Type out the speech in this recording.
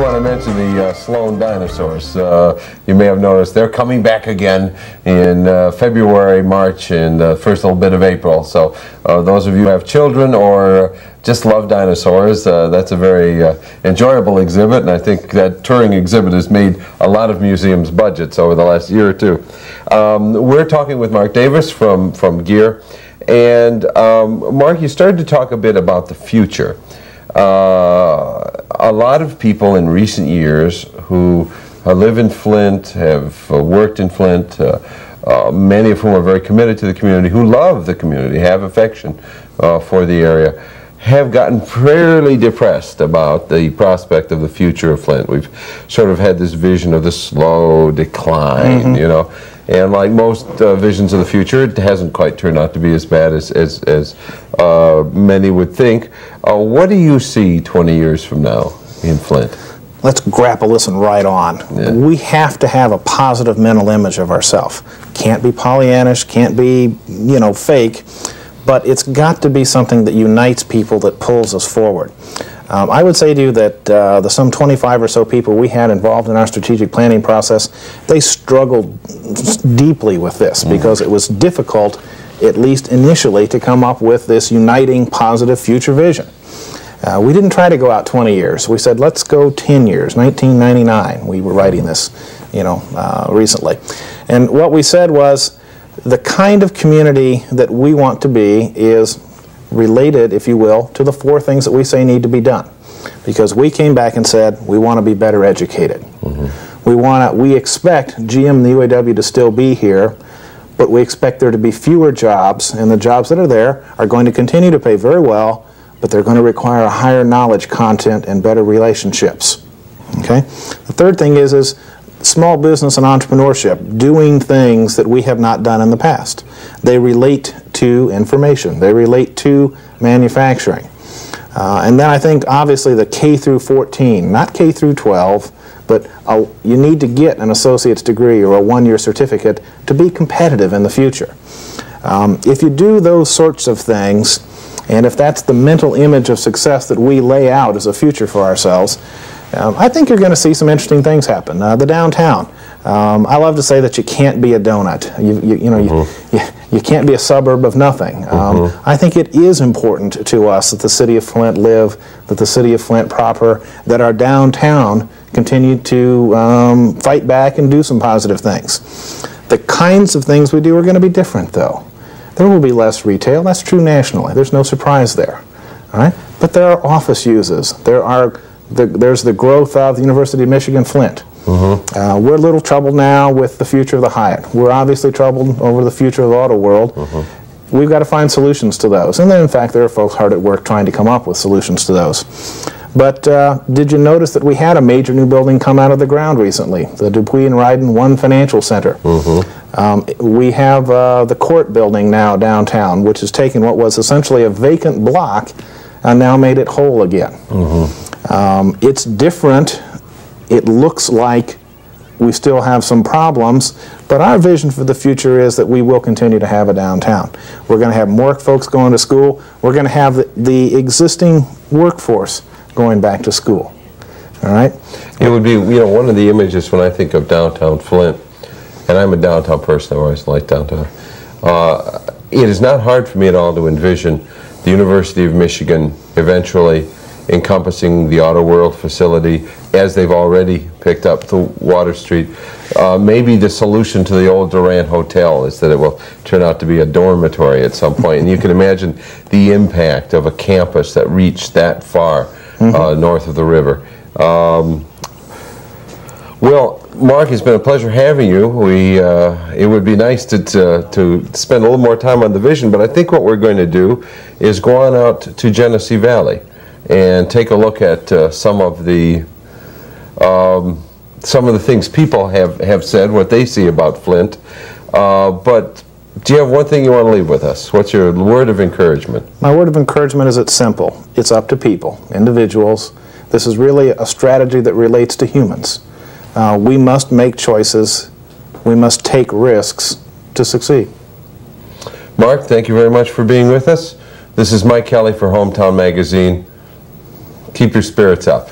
want to mention the Sloan dinosaurs. You may have noticed they're coming back again in February, March, and the first little bit of April. So those of you who have children or just love dinosaurs, that's a very enjoyable exhibit, and I think that touring exhibit has made a lot of museums' budgets over the last year or two. We're talking with Mark Davis from Gear, and Mark, you started to talk a bit about the future. A lot of people in recent years who live in Flint, have worked in Flint, many of whom are very committed to the community, who love the community, have affection for the area, have gotten fairly depressed about the prospect of the future of Flint. We've sort of had this vision of the slow decline, you know, and like most visions of the future, it hasn't quite turned out to be as bad as many would think. What do you see 20 years from now in Flint? Let's grapple this one right on. Yeah. We have to have a positive mental image of ourselves. Can't be Pollyannish, can't be, you know, fake, but it's got to be something that unites people, that pulls us forward. I would say to you that the some 25 or so people we had involved in our strategic planning process, they struggled deeply with this because it was difficult, at least initially, to come up with this uniting positive future vision. We didn't try to go out 20 years. We said, let's go 10 years, 1999. We were writing this, you know, recently. And what we said was, the kind of community that we want to be is related, if you will, to the 4 things that we say need to be done. Because we came back and said, we want to be better educated. We expect GM and the UAW to still be here, but we expect there to be fewer jobs, and the jobs that are there are going to continue to pay very well, but they're going to require a higher knowledge content and better relationships. Okay? The third thing is small business and entrepreneurship, doing things that we have not done in the past. They relate to information. They relate to manufacturing. And then I think obviously the K through 14, not K through 12, but you need to get an associate's degree or a one-year certificate to be competitive in the future. If you do those sorts of things, and if that's the mental image of success that we lay out as a future for ourselves, I think you're going to see some interesting things happen. The downtown. I love to say that you can't be a donut. You can't be a suburb of nothing. I think it is important to us that the city of Flint live, that the city of Flint proper, that our downtown continue to fight back and do some positive things. The kinds of things we do are going to be different, though. There will be less retail. That's true nationally. There's no surprise there. All right? But there are office uses. There's the growth of the University of Michigan Flint. We're a little troubled now with the future of the Hyatt. We're obviously troubled over the future of the auto world. We've got to find solutions to those. And then, in fact, there are folks hard at work trying to come up with solutions to those. But did you notice that we had a major new building come out of the ground recently? The Dupuy and Ryden One Financial Center. We have the court building now downtown, which has taken what was essentially a vacant block and now made it whole again. It's different. It looks like we still have some problems, but our vision for the future is that we will continue to have a downtown. We're going to have more folks going to school. We're going to have the existing workforce going back to school. All right? It would be, you know, one of the images when I think of downtown Flint, and I'm a downtown person, I always like downtown, it is not hard for me at all to envision the University of Michigan eventually encompassing the Auto World facility, as they've already picked up the Water Street. Maybe the solution to the old Durant Hotel is that it will turn out to be a dormitory at some point. And you can imagine the impact of a campus that reached that far north of the river. Well, Mark, it's been a pleasure having you. It would be nice to spend a little more time on the vision, but I think what we're going to do is go on out to Genesee Valley and take a look at some of the things people have said, what they see about Flint. But do you have one thing you want to leave with us? What's your word of encouragement? My word of encouragement is it's simple. It's up to people, individuals. This is really a strategy that relates to humans. We must make choices. We must take risks to succeed. Mark, thank you very much for being with us. This is Mike Kelly for Hometown Magazine. Keep your spirits up.